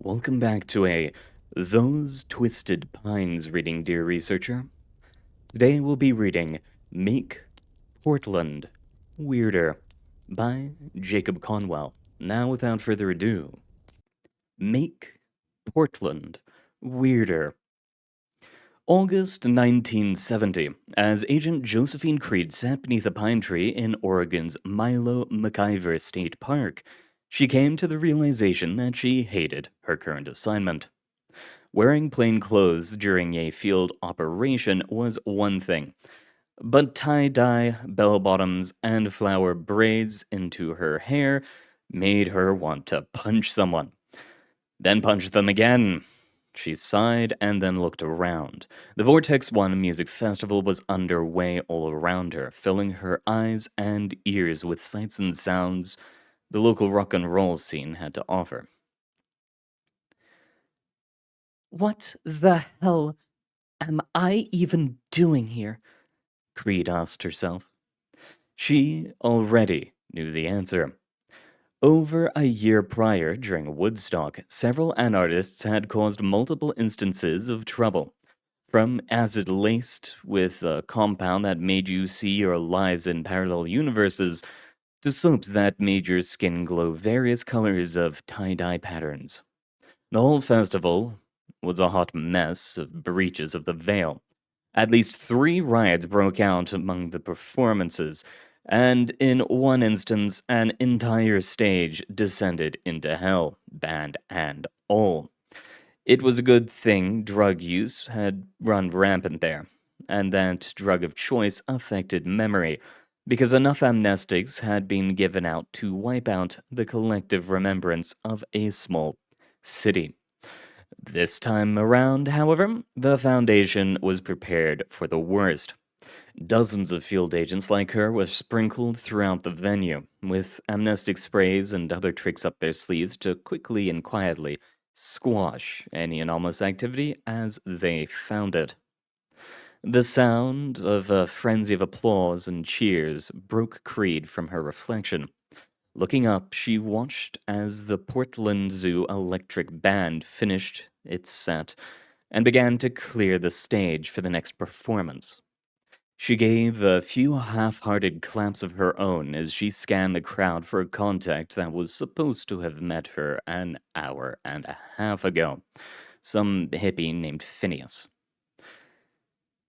Welcome back to a Those Twisted Pines reading, dear researcher. Today we'll be reading Make Portland Weirder by Jacob Conwell. Now, without further ado, Make Portland Weirder. August 1970, as Agent Josephine Creed sat beneath a pine tree in Oregon's Milo McIver State Park, she came to the realization that she hated her current assignment. Wearing plain clothes during a field operation was one thing, but tie-dye, bell-bottoms, and flower braids into her hair made her want to punch someone. Then punch them again. She sighed and then looked around. The Vortex One Music Festival was underway all around her, filling her eyes and ears with sights and sounds the local rock and roll scene had to offer. What the hell am I even doing here? Creed asked herself. She already knew the answer. Over a year prior, during Woodstock, several artists had caused multiple instances of trouble. From acid-laced with a compound that made you see your lives in parallel universes, to soaps that made your skin glow various colors of tie-dye patterns. The whole festival was a hot mess of breaches of the veil. At least 3 riots broke out among the performances, and in one instance, an entire stage descended into hell, band and all. It was a good thing drug use had run rampant there, and that drug of choice affected memory, because enough amnestics had been given out to wipe out the collective remembrance of a small city. This time around, however, the Foundation was prepared for the worst. Dozens of field agents like her were sprinkled throughout the venue, with amnestic sprays and other tricks up their sleeves to quickly and quietly squash any anomalous activity as they found it. The sound of a frenzy of applause and cheers broke Creed from her reflection. Looking up, she watched as the Portland Zoo Electric Band finished its set and began to clear the stage for the next performance. She gave a few half-hearted claps of her own as she scanned the crowd for a contact that was supposed to have met her an hour and a half ago, some hippie named Phineas.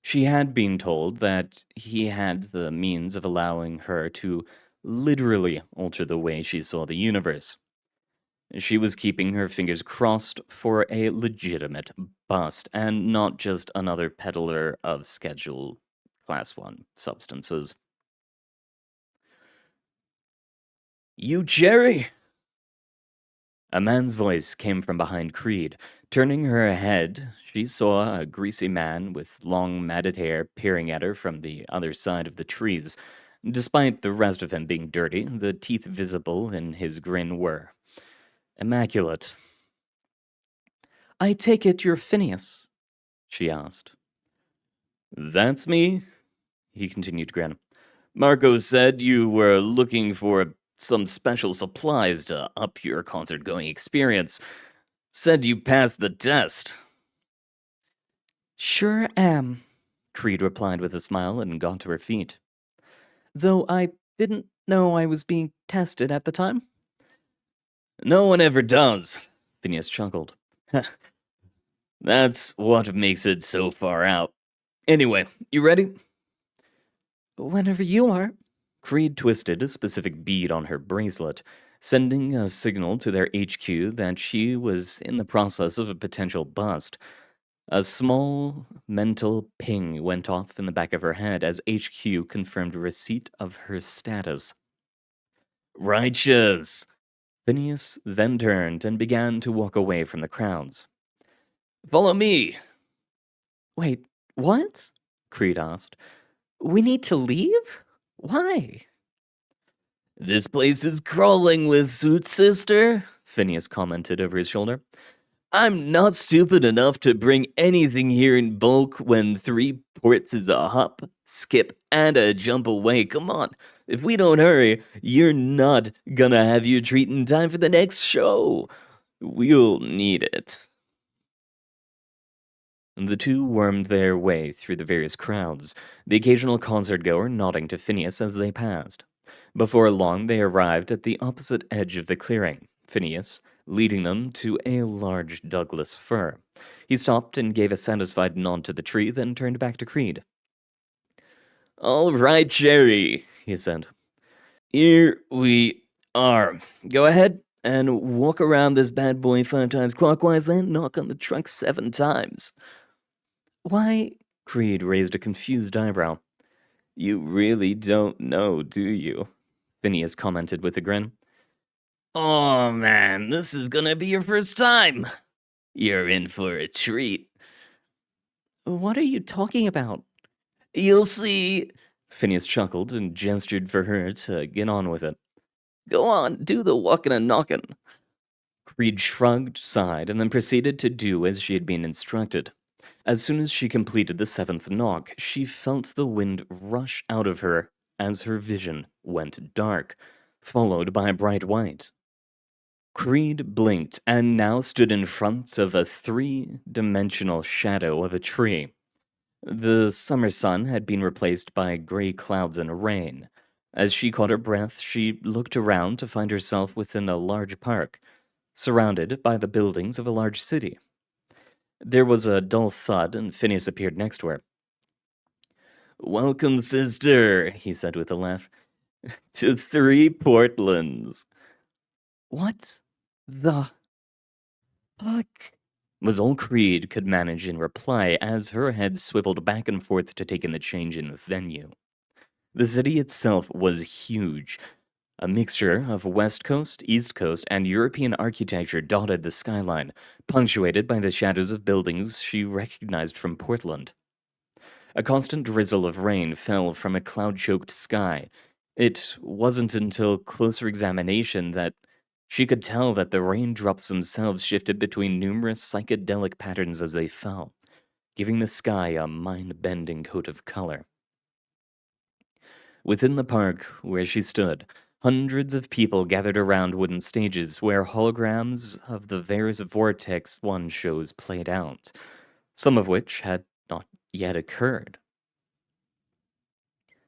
She had been told that he had the means of allowing her to literally alter the way she saw the universe. She was keeping her fingers crossed for a legitimate bust, and not just another peddler of Schedule Class 1 substances. "You, Jerry?" A man's voice came from behind Creed. Turning her head, she saw a greasy man with long matted hair peering at her from the other side of the trees. Despite the rest of him being dirty, the teeth visible in his grin were immaculate. I take it you're Phineas? She asked. "That's me," he continued to grin. "Marco said you were looking for some special supplies to up your concert-going experience. Said you passed the test." Sure am, Creed replied with a smile and got to her feet. though I didn't know I was being tested at the time. "No one ever does," Phineas chuckled. "That's what makes it so far out. Anyway, you ready?" Whenever you are. Creed twisted a specific bead on her bracelet, sending a signal to their HQ that she was in the process of a potential bust. A small mental ping went off in the back of her head as HQ confirmed receipt of her status. "Righteous!" Phineas then turned and began to walk away from the crowds. "Follow me!" Wait, what? Creed asked. We need to leave? Why? "This place is crawling with suits, sister," Phineas commented over his shoulder. "I'm not stupid enough to bring anything here in bulk when 3 ports is a hop, skip, and a jump away. Come on, if we don't hurry, you're not gonna have your treat in time for the next show. We'll need it. The two wormed their way through the various crowds, the occasional concert goer nodding to Phineas as they passed. Before long, they arrived at the opposite edge of the clearing, Phineas leading them to a large Douglas fir. He stopped and gave a satisfied nod to the tree, then turned back to Creed. All right, Jerry, he said. Here we are. Go ahead and walk around this bad boy 5 times clockwise, then knock on the trunk 7 times. Why? Creed raised a confused eyebrow. You really don't know, do you? Phineas commented with a grin. Oh man, this is gonna be your first time. You're in for a treat. What are you talking about? You'll see. Phineas chuckled and gestured for her to get on with it. Go on, do the walking and knocking. Creed shrugged, sighed, and then proceeded to do as she had been instructed. As soon as she completed the 7th knock, she felt the wind rush out of her as her vision went dark, followed by bright white. Creed blinked and now stood in front of a 3-dimensional shadow of a tree. The summer sun had been replaced by gray clouds and rain. As she caught her breath, she looked around to find herself within a large park, surrounded by the buildings of a large city. There was a dull thud, and Phineas appeared next to her. Welcome, sister, he said with a laugh, to 3 Portlands. What the fuck? Was all Creed could manage in reply as her head swiveled back and forth to take in the change in venue. The city itself was huge. A mixture of West Coast, East Coast, and European architecture dotted the skyline, punctuated by the shadows of buildings she recognized from Portland. A constant drizzle of rain fell from a cloud-choked sky. It wasn't until closer examination that she could tell that the raindrops themselves shifted between numerous psychedelic patterns as they fell, giving the sky a mind-bending coat of color. Within the park where she stood, hundreds of people gathered around wooden stages where holograms of the various Vortex 1 shows played out, some of which had not yet occurred.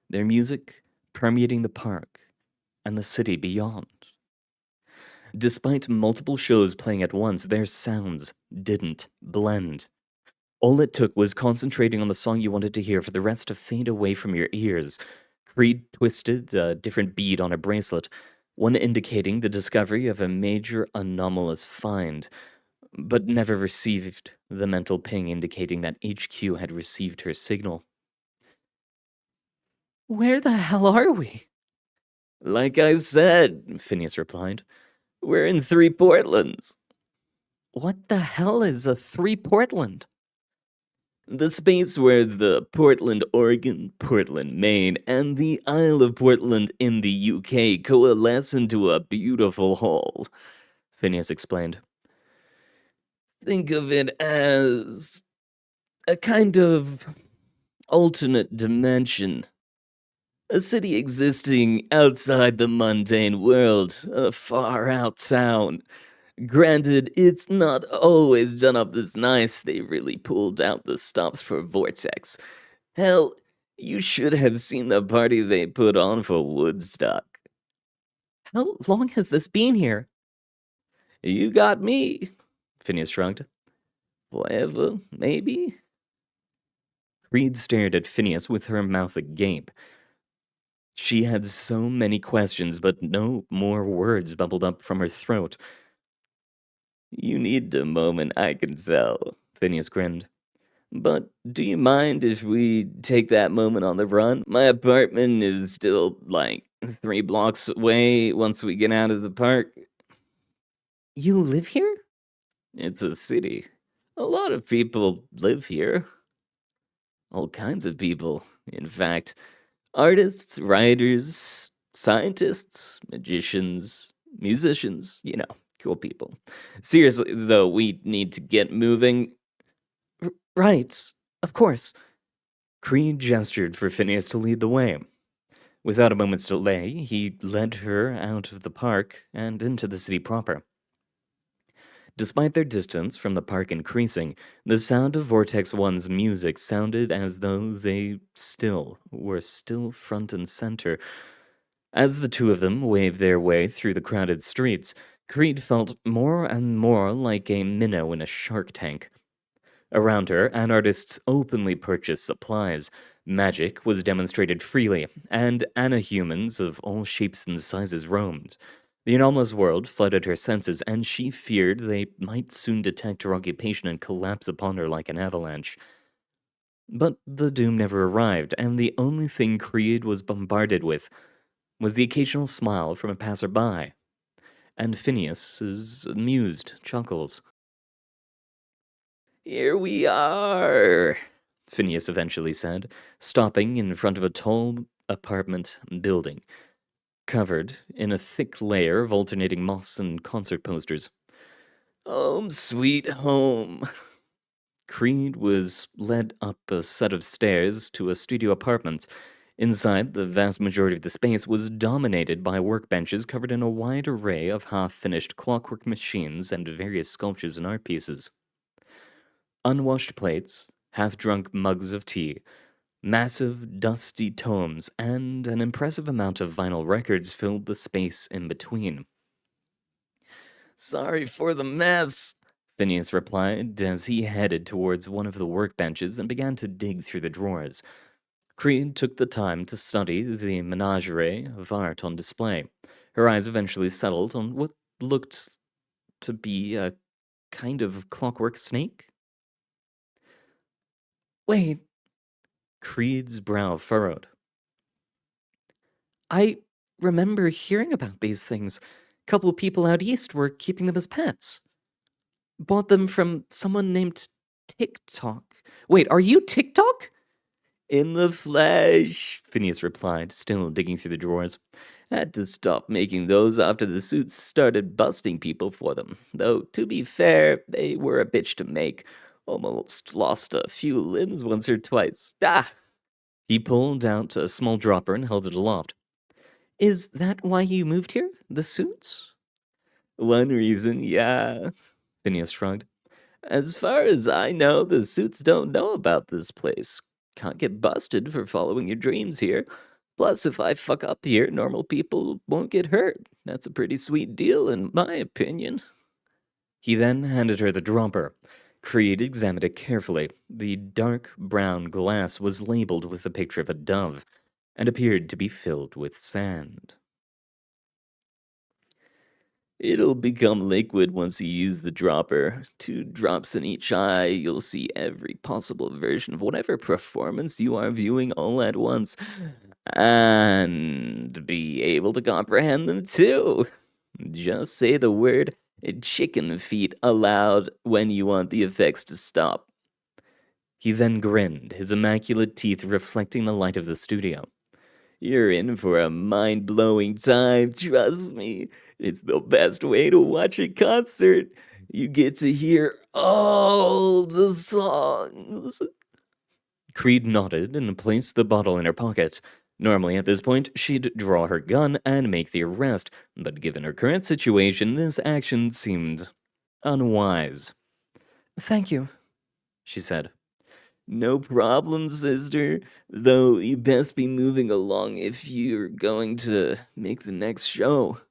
Their music permeating the park and the city beyond. Despite multiple shows playing at once, their sounds didn't blend. All it took was concentrating on the song you wanted to hear for the rest to fade away from your ears. Creed twisted a different bead on a bracelet, one indicating the discovery of a major anomalous find, but never received the mental ping indicating that HQ had received her signal. Where the hell are we? Like I said, Phineas replied, we're in 3 Portlands. What the hell is a 3 Portland? The space where the Portland, Oregon, Portland, Maine, and the Isle of Portland in the UK coalesce into a beautiful whole, Phineas explained. Think of it as a kind of alternate dimension. A city existing outside the mundane world, a far out town. Granted, it's not always done up this nice. They really pulled out the stops for Vortex. Hell, you should have seen the party they put on for Woodstock. How long has this been here? You got me, Phineas shrugged. Forever, maybe? Creed stared at Phineas with her mouth agape. She had so many questions, but no more words bubbled up from her throat. You need a moment, I can tell, Phineas grinned. But do you mind if we take that moment on the run? My apartment is still, 3 blocks away once we get out of the park. You live here? It's a city. A lot of people live here. All kinds of people, in fact. Artists, writers, scientists, magicians, musicians, cool people. Seriously, though, we need to get moving. Right, of course. Creed gestured for Phineas to lead the way. Without a moment's delay, he led her out of the park and into the city proper. Despite their distance from the park increasing, the sound of Vortex One's music sounded as though they were still front and center. As the two of them waved their way through the crowded streets, Creed felt more and more like a minnow in a shark tank. Around her, anartists openly purchased supplies. Magic was demonstrated freely, and anahumans of all shapes and sizes roamed. The anomalous world flooded her senses, and she feared they might soon detect her occupation and collapse upon her like an avalanche. But the doom never arrived, and the only thing Creed was bombarded with was the occasional smile from a passerby, and Phineas's amused chuckles. "Here we are," Phineas eventually said, stopping in front of a tall apartment building, covered in a thick layer of alternating moss and concert posters. "Home sweet home." Creed was led up a set of stairs to a studio apartment. Inside, the vast majority of the space was dominated by workbenches covered in a wide array of half-finished clockwork machines and various sculptures and art pieces. Unwashed plates, half-drunk mugs of tea, massive, dusty tomes, and an impressive amount of vinyl records filled the space in between. "Sorry for the mess," Phineas replied as he headed towards one of the workbenches and began to dig through the drawers. Creed took the time to study the menagerie of art on display. Her eyes eventually settled on what looked to be a kind of clockwork snake. "Wait," Creed's brow furrowed. "I remember hearing about these things. Couple people out east were keeping them as pets. Bought them from someone named TikTok. Wait, are you TikTok?" "In the flesh," Phineas replied, still digging through the drawers. "Had to stop making those after the suits started busting people for them. Though, to be fair, they were a bitch to make. Almost lost a few limbs once or twice. Ah!" He pulled out a small dropper and held it aloft. Is that why you moved here? The suits? "One reason, yeah," Phineas shrugged. "As far as I know, the suits don't know about this place. Can't get busted for following your dreams here. Plus, if I fuck up here, normal people won't get hurt. That's a pretty sweet deal, in my opinion." He then handed her the dropper. Creed examined it carefully. The dark brown glass was labeled with the picture of a dove, and appeared to be filled with sand. "It'll become liquid once you use the dropper. 2 drops in each eye, you'll see every possible version of whatever performance you are viewing all at once. And be able to comprehend them too. Just say the word chicken feet aloud when you want the effects to stop." He then grinned, his immaculate teeth reflecting the light of the studio. "You're in for a mind-blowing time, trust me. It's the best way to watch a concert. You get to hear all the songs." Creed nodded and placed the bottle in her pocket. Normally, at this point, she'd draw her gun and make the arrest, but given her current situation, this action seemed unwise. Thank you, she said. "No problem, sister. Though you best be moving along if you're going to make the next show.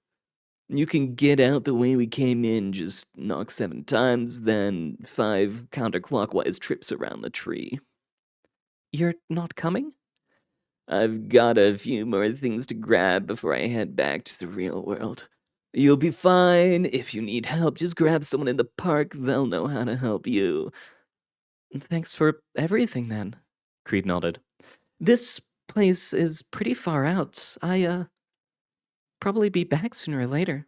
You can get out the way we came in, just knock 7 times, then 5 counterclockwise trips around the tree." You're not coming? "I've got a few more things to grab before I head back to the real world. You'll be fine. If you need help, just grab someone in the park. They'll know how to help you." Thanks for everything then, Creed nodded. This place is pretty far out. Probably be back sooner or later.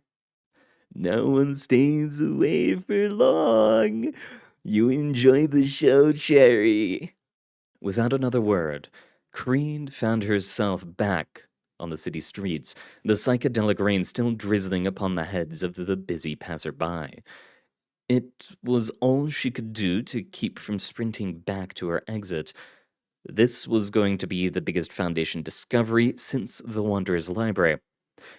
"No one stays away for long. You enjoy the show, Cherry." Without another word, Creed found herself back on the city streets, the psychedelic rain still drizzling upon the heads of the busy passerby. It was all she could do to keep from sprinting back to her exit. This was going to be the biggest Foundation discovery since the Wanderer's Library.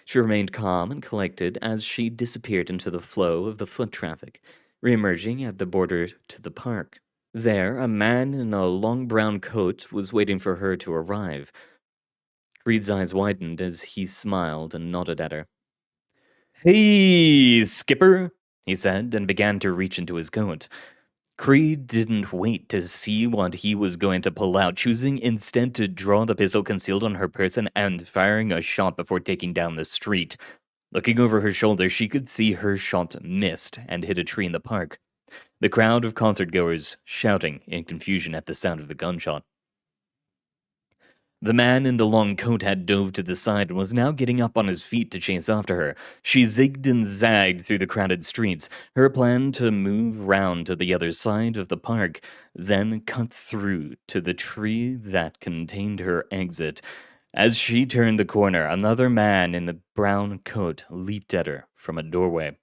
She remained calm and collected as she disappeared into the flow of the foot traffic. reemerging at the border to the park. There, a man in a long brown coat was waiting for her to arrive. Creed's eyes widened as he smiled and nodded at her. "Hey, Skipper," he said, and began to reach into his coat. Creed didn't wait to see what he was going to pull out, choosing instead to draw the pistol concealed on her person and firing a shot before taking down the street. Looking over her shoulder, she could see her shot missed and hit a tree in the park. The crowd of concert-goers shouting in confusion at the sound of the gunshot. The man in the long coat had dove to the side and was now getting up on his feet to chase after her. She zigged and zagged through the crowded streets, her plan to move round to the other side of the park, then cut through to the tree that contained her exit. As she turned the corner, another man in the brown coat leaped at her from a doorway.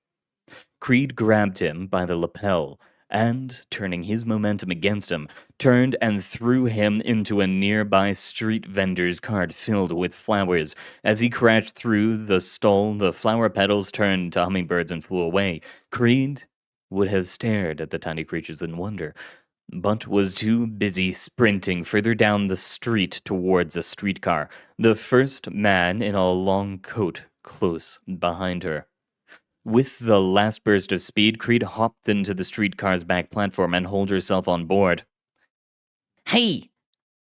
Creed grabbed him by the lapel and, turning his momentum against him, turned and threw him into a nearby street vendor's cart filled with flowers. As he crashed through the stall, the flower petals turned to hummingbirds and flew away. Creed would have stared at the tiny creatures in wonder, but was too busy sprinting further down the street towards a streetcar, the first man in a long coat close behind her. With the last burst of speed, Creed hopped into the streetcar's back platform and hauled herself on board. "Hey!"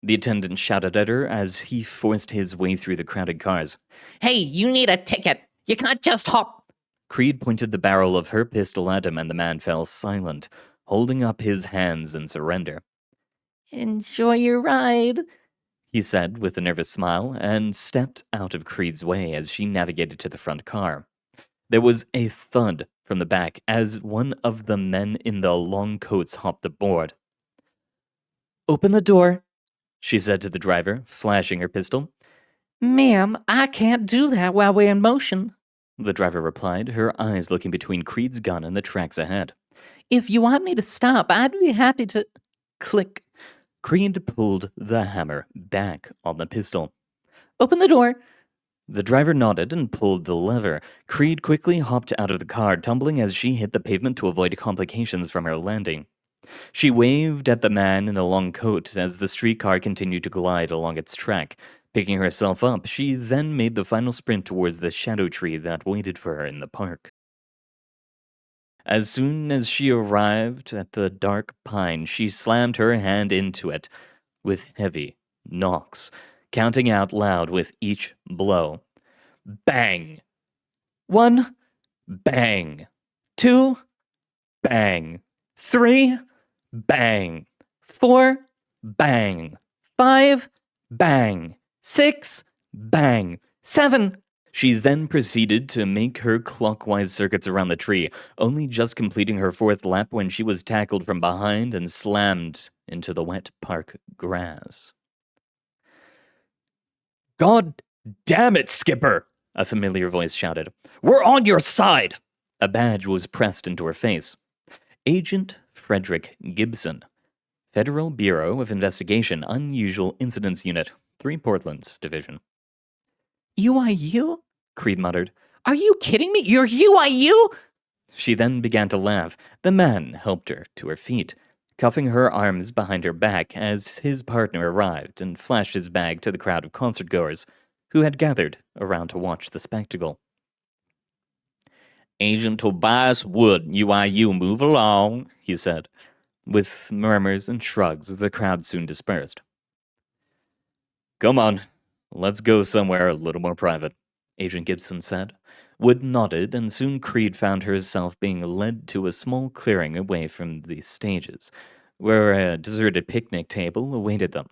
the attendant shouted at her as he forced his way through the crowded cars. "Hey, you need a ticket! You can't just hop!" Creed pointed the barrel of her pistol at him and the man fell silent, holding up his hands in surrender. "Enjoy your ride," he said with a nervous smile, and stepped out of Creed's way as she navigated to the front car. There was a thud from the back as one of the men in the long coats hopped aboard. "Open the door," she said to the driver, flashing her pistol. "Ma'am, I can't do that while we're in motion," the driver replied, her eyes looking between Creed's gun and the tracks ahead. "If you want me to stop, I'd be happy to—" Click. Creed pulled the hammer back on the pistol. "Open the door." The driver nodded and pulled the lever. Creed quickly hopped out of the car, tumbling as she hit the pavement to avoid complications from her landing. She waved at the man in the long coat as the streetcar continued to glide along its track. Picking herself up, she then made the final sprint towards the shadow tree that waited for her in the park. As soon as she arrived at the dark pine, she slammed her hand into it with heavy knocks, counting out loud with each blow. Bang! 1, bang! 2, bang! 3, bang! 4, bang! 5, bang! 6, bang! 7. She then proceeded to make her clockwise circuits around the tree, only just completing her 4th lap when she was tackled from behind and slammed into the wet park grass. "God damn it, Skipper!" a familiar voice shouted. "We're on your side!" A badge was pressed into her face. Agent Frederick Gibson, Federal Bureau of Investigation, Unusual Incidents Unit, 3 Portlands Division. "UIU?" Creed muttered. "Are you kidding me? You're UIU?" She then began to laugh. The man helped her to her feet, cuffing her arms behind her back as his partner arrived and flashed his bag to the crowd of concert-goers who had gathered around to watch the spectacle. "Agent Tobias Wood, UIU, move along," he said. With murmurs and shrugs, the crowd soon dispersed. "Come on, let's go somewhere a little more private," Agent Gibson said. Wood nodded, and soon Creed found herself being led to a small clearing away from the stages, where a deserted picnic table awaited them.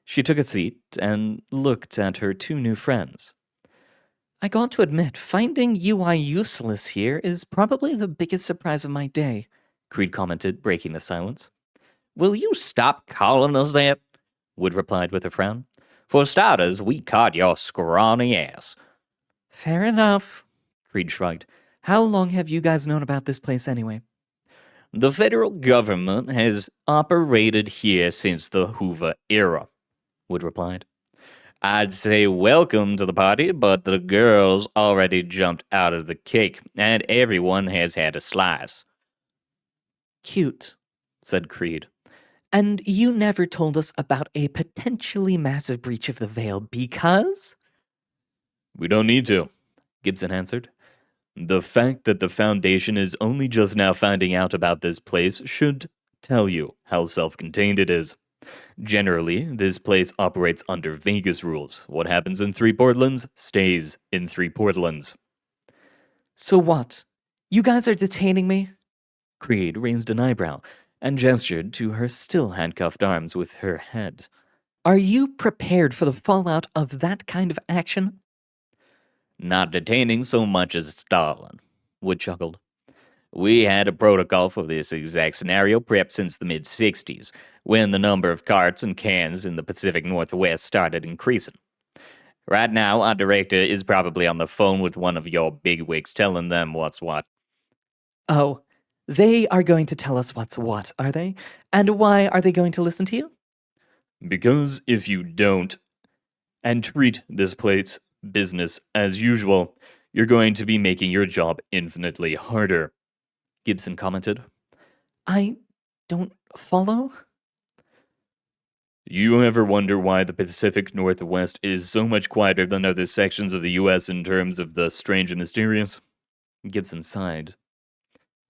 She took a seat and looked at her 2 new friends. "I got to admit, finding UI useless here is probably the biggest surprise of my day," Creed commented, breaking the silence. "Will you stop calling us that?" Wood replied with a frown. "For starters, we caught your scrawny ass." "Fair enough," Creed shrugged. "How long have you guys known about this place anyway?" "The federal government has operated here since the Hoover era," Wood replied. "I'd say welcome to the party, but the girls already jumped out of the cake, and everyone has had a slice." cute, said Creed. And you never told us about a potentially massive breach of the veil because? We don't need to, Gibson answered. The fact that the Foundation is only just now finding out about this place should tell you how self-contained it is. Generally, this place operates under Vegas rules. What happens in Three Portlands stays in Three Portlands. So what? You guys are detaining me? Creed raised an eyebrow and gestured to her still handcuffed arms with her head. Are you prepared for the fallout of that kind of action? Not detaining so much as stalling, Wood chuckled. We had a protocol for this exact scenario prepped since the mid-60s, when the number of carts and cans in the Pacific Northwest started increasing. Right now, our director is probably on the phone with one of your bigwigs telling them what's what. Oh, they are going to tell us what's what, are they? And why are they going to listen to you? Because if you don't, and treat this place business as usual, you're going to be making your job infinitely harder, Gibson commented. I don't follow? You ever wonder why the Pacific Northwest is so much quieter than other sections of the US in terms of the strange and mysterious? Gibson sighed.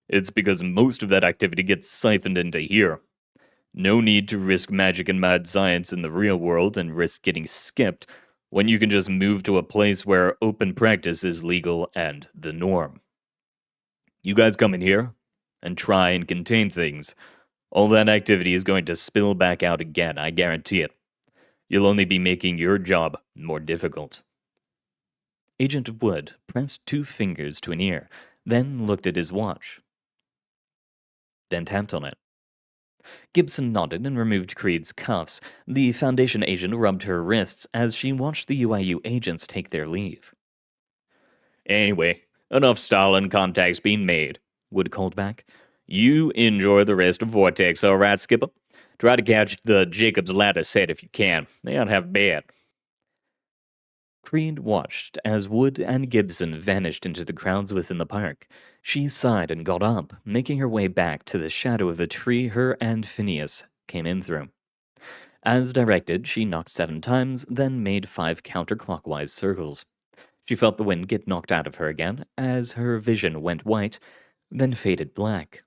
It's because most of that activity gets siphoned into here. No need to risk magic and mad science in the real world and risk getting skipped when you can just move to a place where open practice is legal and the norm. You guys come in here and try and contain things. All that activity is going to spill back out again, I guarantee it. You'll only be making your job more difficult. Agent Wood pressed 2 fingers to an ear, then looked at his watch. Then tapped on it. Gibson nodded and removed Creed's cuffs. The Foundation agent rubbed her wrists as she watched the UIU agents take their leave. Anyway, enough Stalin contacts being made, Wood called back. You enjoy the rest of Vortex, all right, Skipper? Try to catch the Jacob's Ladder set if you can. They aren't half bad. Creed watched as Wood and Gibson vanished into the crowds within the park. She sighed and got up, making her way back to the shadow of the tree her and Phineas came in through. As directed, she knocked 7 times, then made 5 counterclockwise circles. She felt the wind get knocked out of her again as her vision went white, then faded black.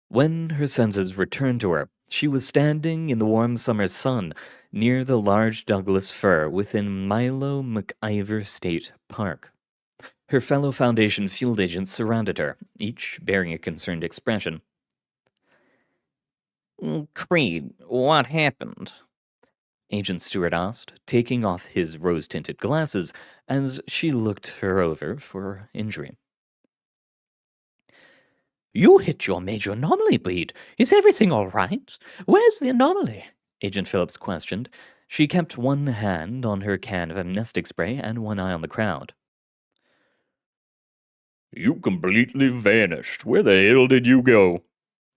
When her senses returned to her, she was standing in the warm summer sun near the large Douglas fir within Milo McIver State Park. Her fellow Foundation field agents surrounded her, each bearing a concerned expression. Creed, what happened? Agent Stewart asked, taking off his rose-tinted glasses as she looked her over for injury. You hit your major anomaly bleed. Is everything all right? Where's the anomaly? Agent Phillips questioned. She kept one hand on her can of amnestic spray and one eye on the crowd. You completely vanished. Where the hell did you go?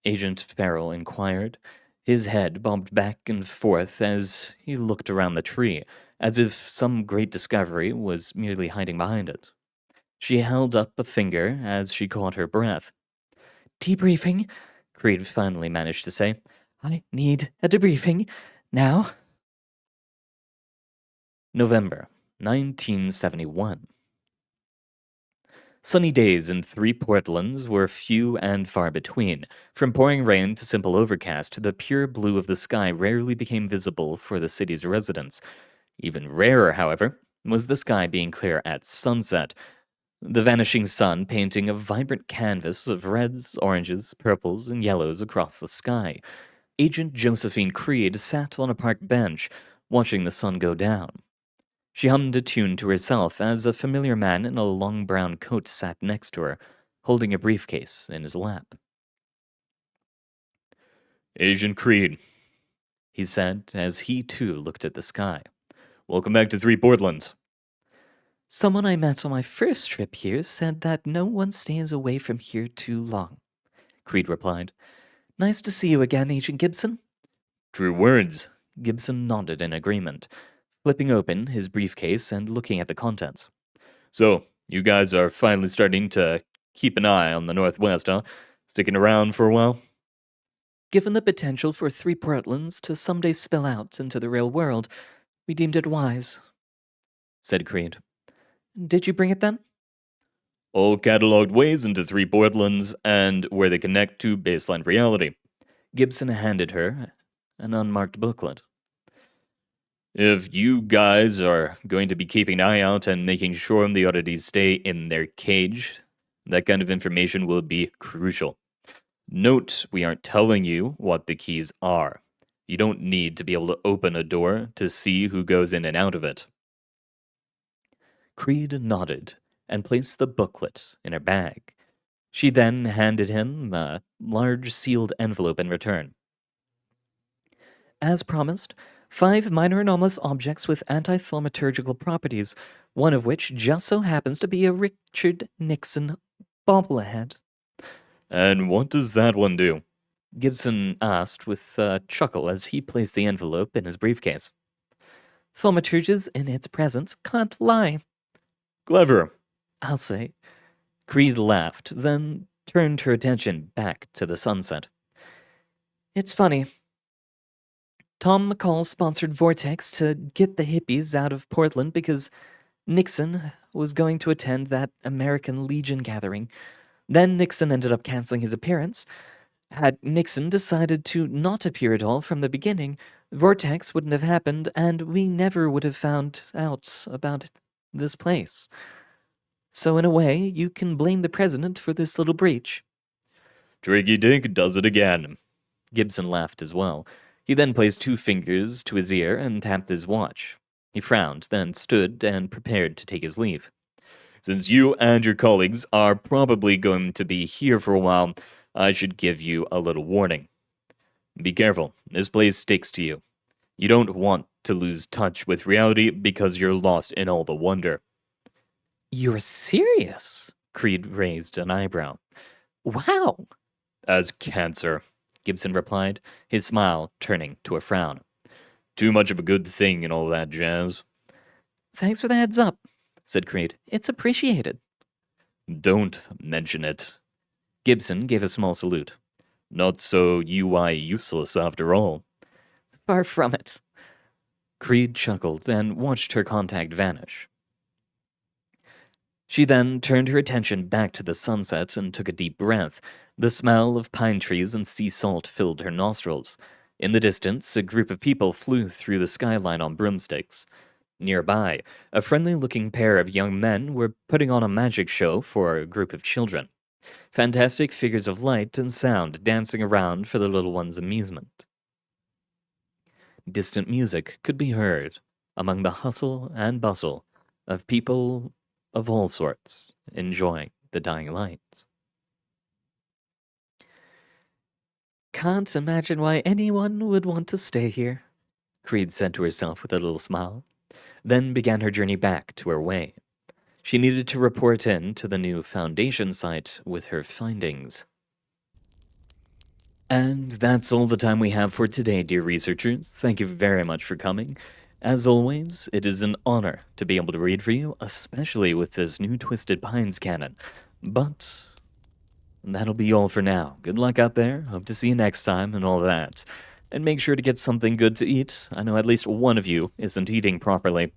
Agent Farrell inquired. His head bobbed back and forth as he looked around the tree, as if some great discovery was merely hiding behind it. She held up a finger as she caught her breath. Debriefing, Creed finally managed to say. I need a debriefing. Now. November 1971. Sunny days in Three Portlands were few and far between. From pouring rain to simple overcast, the pure blue of the sky rarely became visible for the city's residents. Even rarer, however, was the sky being clear at sunset, the vanishing sun painting a vibrant canvas of reds, oranges, purples, and yellows across the sky. Agent Josephine Creed sat on a park bench, watching the sun go down. She hummed a tune to herself as a familiar man in a long brown coat sat next to her, holding a briefcase in his lap. Agent Creed, he said as he too looked at the sky. Welcome back to Three Portlands. Someone I met on my first trip here said that no one stays away from here too long, Creed replied. Nice to see you again, Agent Gibson. True words. Gibson nodded in agreement, flipping open his briefcase and looking at the contents. So, you guys are finally starting to keep an eye on the Northwest, huh? Sticking around for a while? Given the potential for 3 Portlands to someday spill out into the real world, we deemed it wise, said Creed. Did you bring it then? All cataloged ways into 3 Portlands and where they connect to baseline reality. Gibson handed her an unmarked booklet. If you guys are going to be keeping an eye out and making sure the oddities stay in their cage, that kind of information will be crucial. Note, we aren't telling you what the keys are. You don't need to be able to open a door to see who goes in and out of it. Creed nodded and placed the booklet in her bag. She then handed him a large sealed envelope in return. As promised, 5 minor anomalous objects with anti-thaumaturgical properties, one of which just so happens to be a Richard Nixon bobblehead. And what does that one do? Gibson asked with a chuckle as he placed the envelope in his briefcase. Thaumaturges in its presence can't lie. Clever. I'll say. Creed laughed, then turned her attention back to the sunset. It's funny. Tom McCall sponsored Vortex to get the hippies out of Portland because Nixon was going to attend that American Legion gathering. Then Nixon ended up canceling his appearance. Had Nixon decided to not appear at all from the beginning, Vortex wouldn't have happened, and we never would have found out about this place. So in a way, you can blame the president for this little breach. Tricky Dick does it again. Gibson laughed as well. He then placed 2 fingers to his ear and tapped his watch. He frowned, then stood and prepared to take his leave. Since you and your colleagues are probably going to be here for a while, I should give you a little warning. Be careful, this place sticks to you. You don't want to lose touch with reality because you're lost in all the wonder. You're serious? Creed raised an eyebrow. Wow! As cancer, Gibson replied, his smile turning to a frown. Too much of a good thing and all that jazz. Thanks for the heads up, said Creed. It's appreciated. Don't mention it. Gibson gave a small salute. Not so UI useless after all. Far from it. Creed chuckled and watched her contact vanish. She then turned her attention back to the sunset and took a deep breath. The smell of pine trees and sea salt filled her nostrils. In the distance, a group of people flew through the skyline on broomsticks. Nearby, a friendly-looking pair of young men were putting on a magic show for a group of children. Fantastic figures of light and sound dancing around for the little ones' amusement. Distant music could be heard among the hustle and bustle of people of all sorts enjoying the dying light. Can't imagine why anyone would want to stay here, Creed said to herself with a little smile, then began her journey back to her way. She needed to report in to the new Foundation site with her findings. And that's all the time we have for today, dear researchers. Thank you very much for coming. As always, it is an honor to be able to read for you, especially with this new Twisted Pines canon. But that'll be all for now. Good luck out there. Hope to see you next time and all that. And make sure to get something good to eat. I know at least one of you isn't eating properly.